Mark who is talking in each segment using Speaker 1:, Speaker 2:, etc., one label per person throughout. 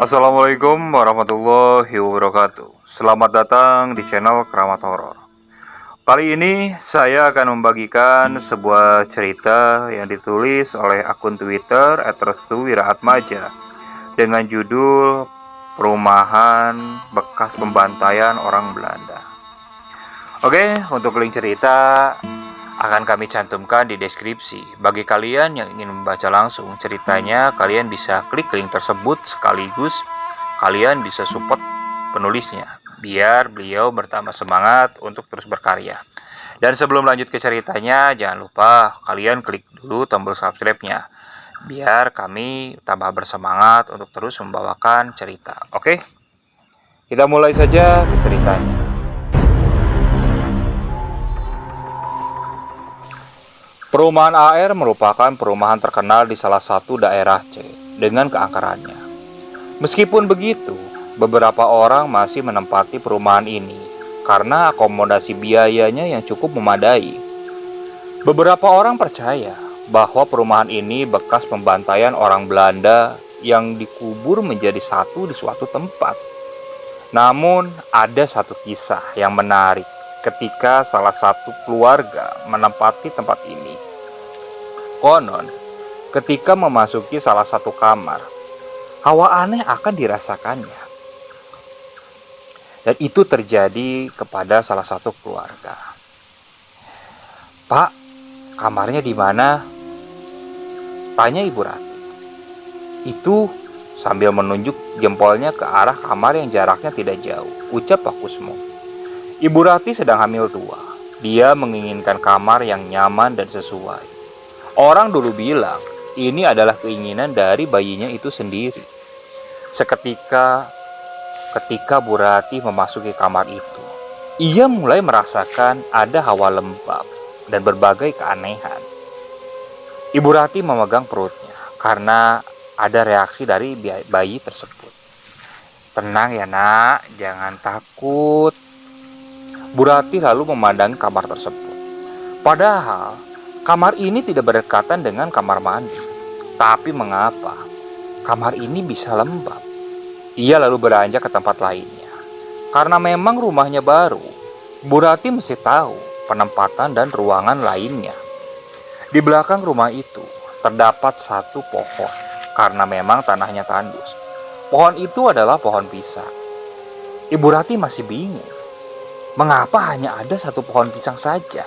Speaker 1: Assalamualaikum warahmatullahi wabarakatuh. Selamat datang di channel Keramat Horor. Kali ini saya akan membagikan sebuah cerita yang ditulis oleh akun Twitter @restuwiraatmaja dengan judul Perumahan Bekas Pembantaian Orang Belanda. Oke, untuk link cerita akan kami cantumkan di deskripsi. Bagi kalian yang ingin membaca langsung ceritanya, kalian bisa klik link tersebut sekaligus kalian bisa support penulisnya biar beliau bertambah semangat untuk terus berkarya. Dan sebelum lanjut ke ceritanya, jangan lupa kalian klik dulu tombol subscribe-nya biar kami tambah bersemangat untuk terus membawakan cerita. Oke? Kita mulai saja ke ceritanya. Perumahan AR merupakan perumahan terkenal di salah satu daerah C dengan keangkerannya. Meskipun begitu, beberapa orang masih menempati perumahan ini karena akomodasi biayanya yang cukup memadai. Beberapa orang percaya bahwa perumahan ini bekas pembantaian orang Belanda yang dikubur menjadi satu di suatu tempat. Namun, ada satu kisah yang menarik ketika salah satu keluarga menempati tempat ini. Konon, ketika memasuki salah satu kamar, hawa aneh akan dirasakannya. Dan itu terjadi kepada salah satu keluarga. "Pak, kamarnya di mana?" tanya Ibu Rati. "Itu," sambil menunjuk jempolnya ke arah kamar yang jaraknya tidak jauh, ucap Pak Kusmo. Ibu Rati sedang hamil tua. Dia menginginkan kamar yang nyaman dan sesuai. Orang dulu bilang ini adalah keinginan dari bayinya itu sendiri. Seketika ketika Bu Rati memasuki kamar itu, ia mulai merasakan ada hawa lembab dan berbagai keanehan. Ibu Rati memegang perutnya karena ada reaksi dari bayi tersebut. "Tenang ya nak, jangan takut." Bu Rati lalu memandangi kamar tersebut. Padahal kamar ini tidak berdekatan dengan kamar mandi. Tapi mengapa kamar ini bisa lembab? Ia lalu beranjak ke tempat lainnya. Karena memang rumahnya baru, Bu Rati mesti tahu penempatan dan ruangan lainnya. Di belakang rumah itu terdapat satu pohon karena memang tanahnya tandus. Pohon itu adalah pohon pisang. Ibu Rati masih bingung. Mengapa hanya ada satu pohon pisang saja?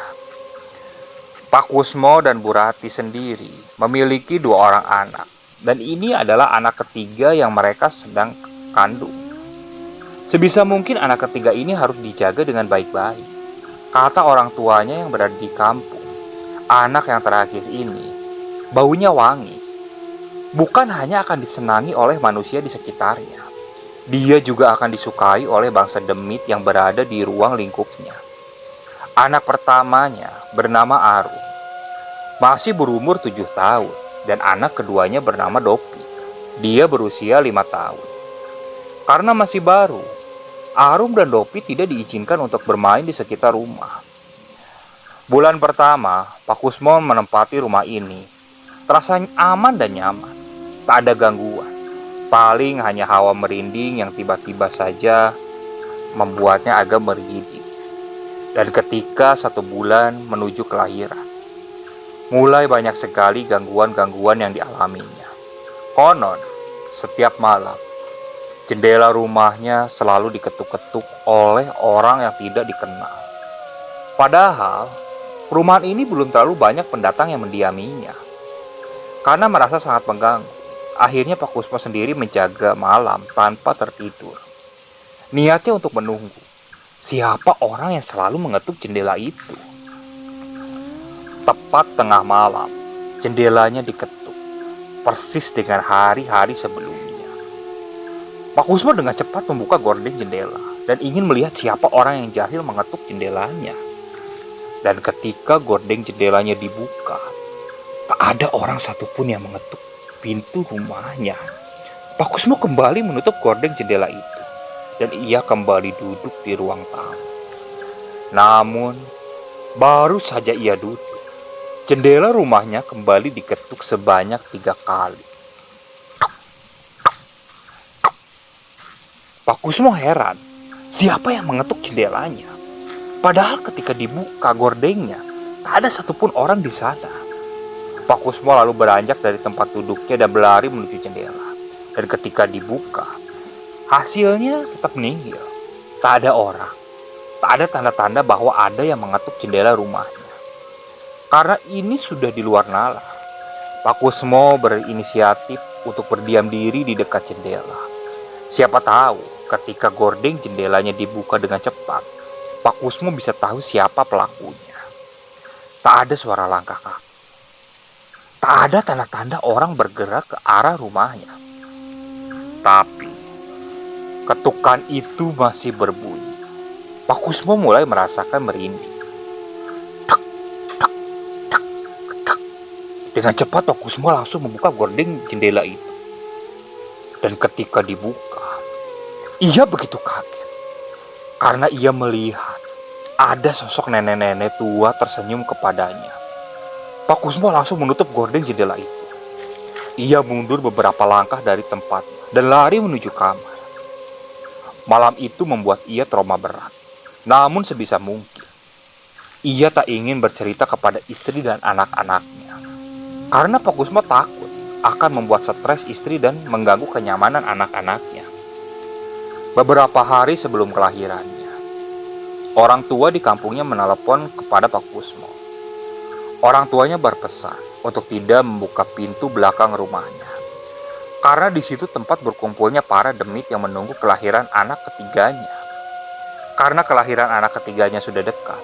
Speaker 1: Pak Kusmo dan Bu Rati sendiri memiliki 2 orang anak. Dan ini adalah anak ketiga yang mereka sedang kandung. Sebisa mungkin anak ketiga ini harus dijaga dengan baik-baik. Kata orang tuanya yang berada di kampung, anak yang terakhir ini baunya wangi. Bukan hanya akan disenangi oleh manusia di sekitarnya, dia juga akan disukai oleh bangsa demit yang berada di ruang lingkupnya. Anak pertamanya bernama Arum, masih berumur 7 tahun, dan anak keduanya bernama Dopi. Dia berusia 5 tahun. Karena masih baru, Arum dan Dopi tidak diizinkan untuk bermain di sekitar rumah. Bulan pertama, Pak Kusmo menempati rumah ini. Terasa aman dan nyaman, tak ada gangguan. Paling hanya hawa merinding yang tiba-tiba saja membuatnya agak mergidi. Dan ketika 1 bulan menuju kelahiran, mulai banyak sekali gangguan-gangguan yang dialaminya. Konon, setiap malam, jendela rumahnya selalu diketuk-ketuk oleh orang yang tidak dikenal. Padahal, perumahan ini belum terlalu banyak pendatang yang mendiaminya. Karena merasa sangat mengganggu, akhirnya Pak Kusmo sendiri menjaga malam tanpa tertidur. Niatnya untuk menunggu siapa orang yang selalu mengetuk jendela itu. Tepat tengah malam, jendelanya diketuk, persis dengan hari-hari sebelumnya. Pak Kusmo dengan cepat membuka gorden jendela dan ingin melihat siapa orang yang jahil mengetuk jendelanya. Dan ketika gorden jendelanya dibuka, tak ada orang satupun yang mengetuk pintu rumahnya. Pak Kusmo kembali menutup gorden jendela itu dan ia kembali duduk di ruang tamu. Namun, baru saja ia duduk, jendela rumahnya kembali diketuk sebanyak 3 kali. Pak Kusmo heran, siapa yang mengetuk jendelanya? Padahal ketika dibuka gordengnya, tak ada satupun orang di sana. Pak Kusmo lalu beranjak dari tempat duduknya dan berlari menuju jendela. Dan ketika dibuka, hasilnya tetap nihil. Tak ada orang. Tak ada tanda-tanda bahwa ada yang mengetuk jendela rumahnya. Karena ini sudah di luar nalar, Pak Kusmo berinisiatif untuk berdiam diri di dekat jendela. Siapa tahu ketika gordeng jendelanya dibuka dengan cepat, Pak Kusmo bisa tahu siapa pelakunya. Tak ada suara langkah kaki. Tak ada tanda-tanda orang bergerak ke arah rumahnya. Tapi ketukan itu masih berbunyi. Pak Kusmo mulai merasakan merinding. Tak, tak, tak, tak. Dengan cepat Pak Kusmo langsung membuka gordeng jendela itu. Dan ketika dibuka, ia begitu kaget. Karena ia melihat ada sosok nenek-nenek tua tersenyum kepadanya. Pak Kusmo langsung menutup gordeng jendela itu. Ia mundur beberapa langkah dari tempatnya dan lari menuju kamar. Malam itu membuat ia trauma berat. Namun sebisa mungkin, ia tak ingin bercerita kepada istri dan anak-anaknya. Karena Pak Kusmo takut akan membuat stres istri dan mengganggu kenyamanan anak-anaknya. Beberapa hari sebelum kelahirannya, orang tua di kampungnya menelepon kepada Pak Kusmo. Orang tuanya berpesan untuk tidak membuka pintu belakang rumahnya. Karena di situ tempat berkumpulnya para demit yang menunggu kelahiran anak ketiganya. Karena kelahiran anak ketiganya sudah dekat,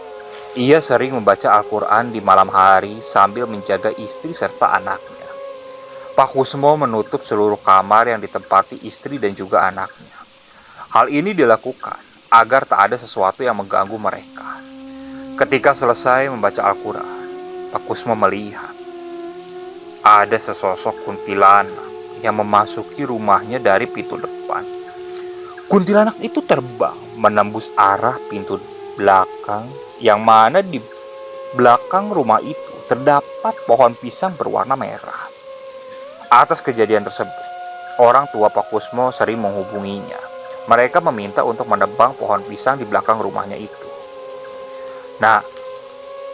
Speaker 1: ia sering membaca Al-Quran di malam hari sambil menjaga istri serta anaknya. Pak Kusmo menutup seluruh kamar yang ditempati istri dan juga anaknya. Hal ini dilakukan agar tak ada sesuatu yang mengganggu mereka. Ketika selesai membaca Al-Quran, Pak Kusmo melihat ada sesosok kuntilanak yang memasuki rumahnya dari pintu depan. Kuntilanak itu terbang menembus arah pintu belakang, yang mana di belakang rumah itu terdapat pohon pisang berwarna merah. Atas kejadian tersebut, orang tua Pak Kusmo sering menghubunginya. Mereka meminta untuk menebang pohon pisang di belakang rumahnya itu. Nah,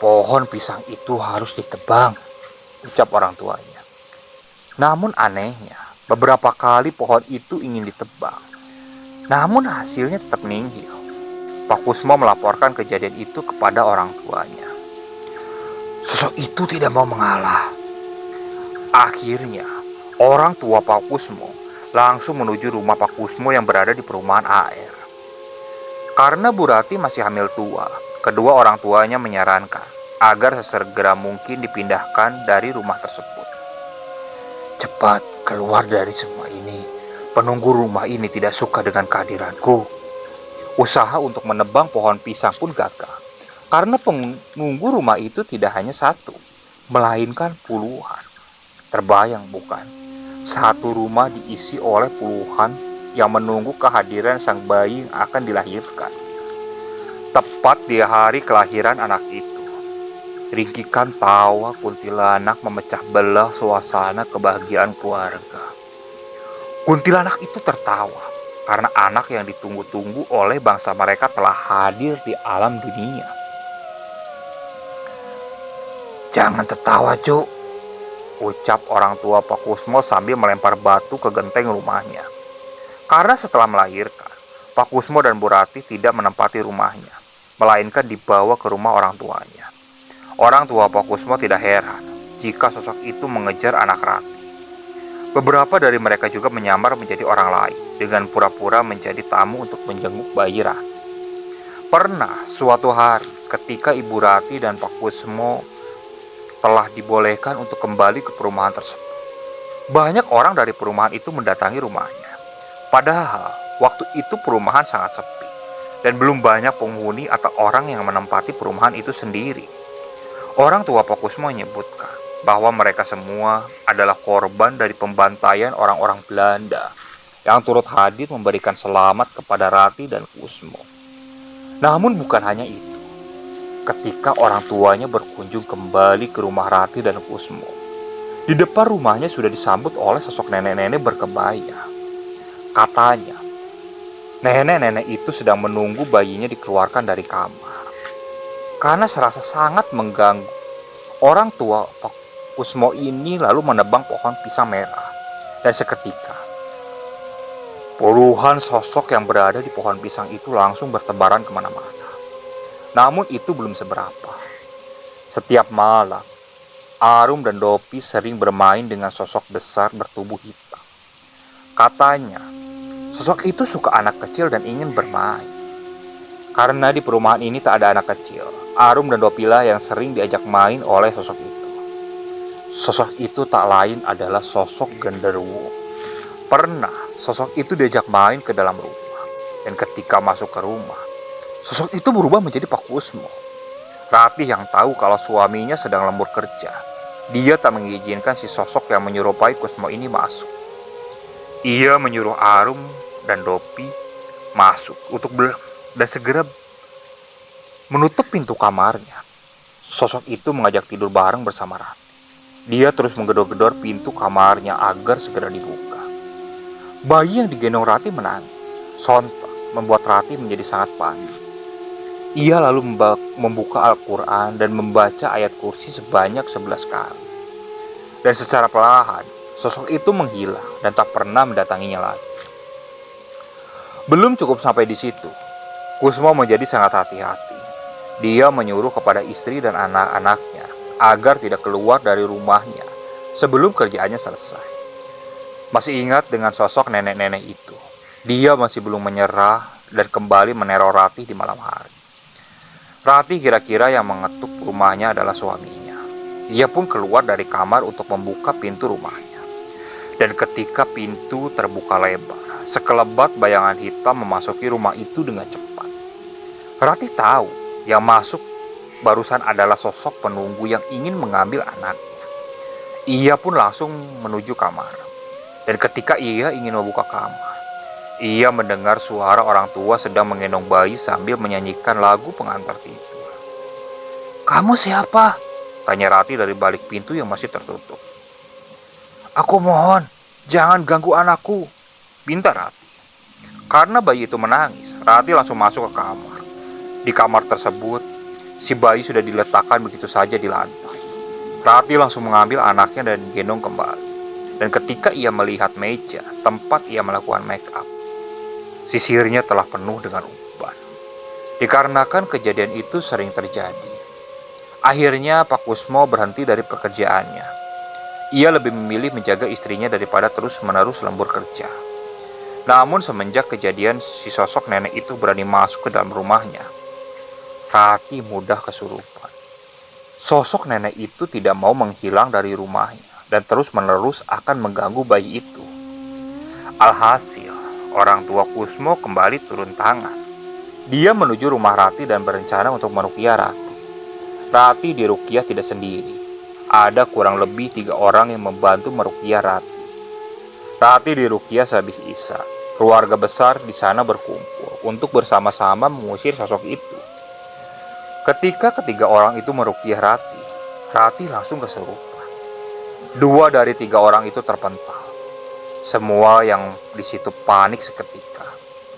Speaker 1: pohon pisang itu harus ditebang, ucap orang tuanya. Namun anehnya, beberapa kali pohon itu ingin ditebang. Namun hasilnya tetap nihil. Pak Kusmo melaporkan kejadian itu kepada orang tuanya. Sosok itu tidak mau mengalah. Akhirnya, orang tua Pak Kusmo langsung menuju rumah Pak Kusmo yang berada di perumahan AR. Karena Bu Rati masih hamil tua, kedua orang tuanya menyarankan agar sesegera mungkin dipindahkan dari rumah tersebut. Cepat keluar dari semua ini. Penunggu rumah ini tidak suka dengan kehadiranku. Usaha untuk menebang pohon pisang pun gagal. Karena penunggu rumah itu tidak hanya satu, melainkan puluhan. Terbayang bukan? Satu rumah diisi oleh puluhan yang menunggu kehadiran sang bayi yang akan dilahirkan. Tepat di hari kelahiran anak itu, ringkikan tawa kuntilanak memecah belah suasana kebahagiaan keluarga. Kuntilanak itu tertawa karena anak yang ditunggu-tunggu oleh bangsa mereka telah hadir di alam dunia. Jangan tertawa, Cuk, ucap orang tua Pak Kusmo sambil melempar batu ke genteng rumahnya. Karena setelah melahirkan, Pak Kusmo dan Bu Rati tidak menempati rumahnya, melainkan dibawa ke rumah orang tuanya. Orang tua Pak Kusmo tidak heran jika sosok itu mengejar anak Rati. Beberapa dari mereka juga menyamar menjadi orang lain dengan pura-pura menjadi tamu untuk menjenguk bayi Rati. Pernah suatu hari ketika Ibu Rati dan Pak Kusmo telah dibolehkan untuk kembali ke perumahan tersebut, banyak orang dari perumahan itu mendatangi rumahnya. Padahal waktu itu perumahan sangat sepi dan belum banyak penghuni atau orang yang menempati perumahan itu sendiri. Orang tua Pak Kusmo menyebutkan bahwa mereka semua adalah korban dari pembantaian orang-orang Belanda yang turut hadir memberikan selamat kepada Rati dan Kusmo. Namun bukan hanya itu. Ketika orang tuanya berkunjung kembali ke rumah Rati dan Kusmo, di depan rumahnya sudah disambut oleh sosok nenek-nenek berkebaya. Katanya, Nenek-nenek itu sedang menunggu bayinya dikeluarkan dari kamar. Karena serasa sangat mengganggu, orang tua Pak Kusmo ini lalu menebang pohon pisang merah. Dan seketika, puluhan sosok yang berada di pohon pisang itu langsung bertebaran kemana-mana. Namun itu belum seberapa. Setiap malam, Arum dan Dopi sering bermain dengan sosok besar bertubuh hitam. Katanya, sosok itu suka anak kecil dan ingin bermain. Karena di perumahan ini tak ada anak kecil, Arum dan Dopilah yang sering diajak main oleh sosok itu. Sosok itu tak lain adalah sosok genderuwo. Pernah sosok itu diajak main ke dalam rumah. Dan ketika masuk ke rumah, sosok itu berubah menjadi Pak Kusmo. Ratih yang tahu kalau suaminya sedang lembur kerja. Dia tak mengizinkan si sosok yang menyerupai Kusmo ini masuk. Ia menyuruh Arum dan Dopi masuk dan segera menutup pintu kamarnya. Sosok itu mengajak tidur bareng bersama Ratih. Dia terus menggedor-gedor pintu kamarnya agar segera dibuka. Bayi yang digendong Ratih menangis. Sontak membuat Ratih menjadi sangat panik. Ia lalu membuka Al-Quran dan membaca ayat kursi sebanyak 11 kali. Dan secara perlahan, sosok itu menghilang dan tak pernah mendatanginya lagi. Belum cukup sampai di situ, Kusmo menjadi sangat hati-hati. Dia menyuruh kepada istri dan anak-anaknya agar tidak keluar dari rumahnya sebelum kerjaannya selesai. Masih ingat dengan sosok nenek-nenek itu. Dia masih belum menyerah dan kembali meneror Ratih di malam hari. Ratih kira-kira yang mengetuk rumahnya adalah suaminya. Ia pun keluar dari kamar untuk membuka pintu rumahnya. Dan ketika pintu terbuka lebar, sekelebat bayangan hitam memasuki rumah itu dengan cepat. Ratih tahu yang masuk barusan adalah sosok penunggu yang ingin mengambil anaknya. Ia pun langsung menuju kamar. Dan ketika ia ingin membuka kamar, ia mendengar suara orang tua sedang menggendong bayi sambil menyanyikan lagu pengantar tidur. "Kamu siapa?" tanya Ratih dari balik pintu yang masih tertutup. "Aku mohon, jangan ganggu anakku," pinta Ratih. Karena bayi itu menangis, Ratih langsung masuk ke kamar. Di kamar tersebut, si bayi sudah diletakkan begitu saja di lantai. Ratih langsung mengambil anaknya dan gendong kembali. Dan ketika ia melihat meja tempat ia melakukan make up, sisirnya telah penuh dengan uban. Dikarenakan kejadian itu sering terjadi, akhirnya Pak Kusmo berhenti dari pekerjaannya. Ia lebih memilih menjaga istrinya daripada terus-menerus lembur kerja. Namun semenjak kejadian si sosok nenek itu berani masuk ke dalam rumahnya, Ratih mudah kesurupan. Sosok nenek itu tidak mau menghilang dari rumahnya dan terus-menerus akan mengganggu bayi itu. Alhasil, orang tua Kusmo kembali turun tangan. Dia menuju rumah Ratih dan berencana untuk meruqyah Ratih. Ratih diruqyah tidak sendiri. Ada kurang lebih 3 orang yang membantu meruqyah Ratih. Ratih diruqyah sehabis Isya. Keluarga besar di sana berkumpul untuk bersama-sama mengusir sosok itu. Ketika ketiga orang itu meruqyah Ratih, Ratih langsung kesurupan. 2 dari 3 orang itu terpental. Semua yang di situ panik seketika.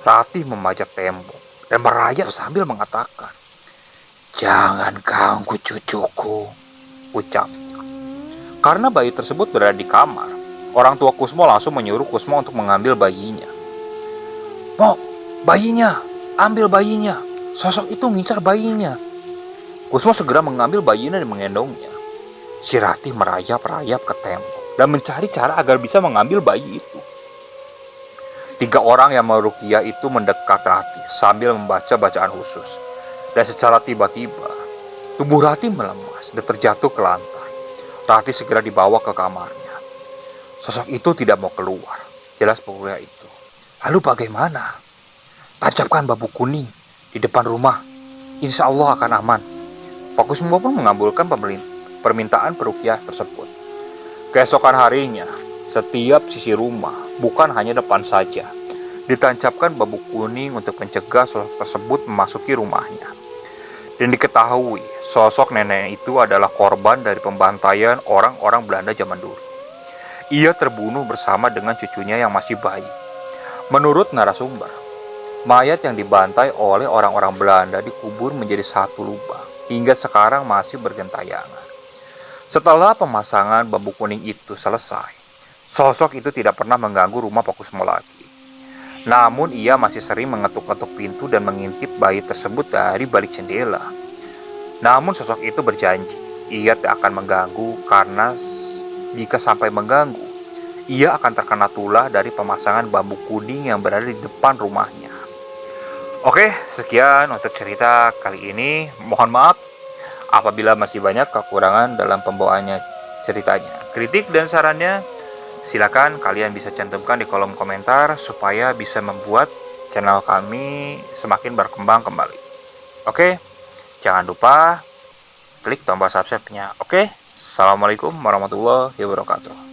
Speaker 1: Ratih memajak tembok dan merayap sambil mengatakan, "Jangan ganggu cucuku," ucapnya. Karena bayi tersebut berada di kamar, orang tua Kusmo langsung menyuruh Kusmo untuk mengambil bayinya. "Mo, bayinya, ambil bayinya. Sosok itu mengincar bayinya." Kusmo segera mengambil bayinya dan menggendongnya. Si Ratih merayap-rayap ke tembok dan mencari cara agar bisa mengambil bayi itu. 3 orang yang meruqyah itu mendekat Ratih sambil membaca bacaan khusus. Dan secara tiba-tiba, tubuh Ratih melemas dan terjatuh ke lantai. Ratih segera dibawa ke kamarnya. Sosok itu tidak mau keluar, jelas penghuni itu. "Lalu bagaimana?" "Tancapkan babuk kuning di depan rumah. Insya Allah akan aman." Pak Kusmo pun mengabulkan permintaan peruqyah tersebut. Keesokan harinya, setiap sisi rumah, bukan hanya depan saja, ditancapkan babuk kuning untuk mencegah sosok tersebut memasuki rumahnya. Dan diketahui, sosok nenek itu adalah korban dari pembantaian orang-orang Belanda zaman dulu. Ia terbunuh bersama dengan cucunya yang masih bayi. Menurut narasumber, Mayat yang dibantai oleh orang-orang Belanda dikubur menjadi satu lubang, hingga sekarang masih bergentayangan. Setelah pemasangan bambu kuning itu selesai, sosok itu tidak pernah mengganggu rumah Pak Kusmo lagi. Namun ia masih sering mengetuk-ketuk pintu dan mengintip bayi tersebut dari balik jendela. Namun sosok itu berjanji, ia tak akan mengganggu karena jika sampai mengganggu, ia akan terkena tulah dari pemasangan bambu kuning yang berada di depan rumahnya. Oke, sekian untuk cerita kali ini. Mohon maaf apabila masih banyak kekurangan dalam pembawaannya ceritanya. Kritik dan sarannya silakan kalian bisa cantumkan di kolom komentar supaya bisa membuat channel kami semakin berkembang kembali. Oke, jangan lupa klik tombol subscribe-nya. Oke, assalamualaikum warahmatullahi wabarakatuh.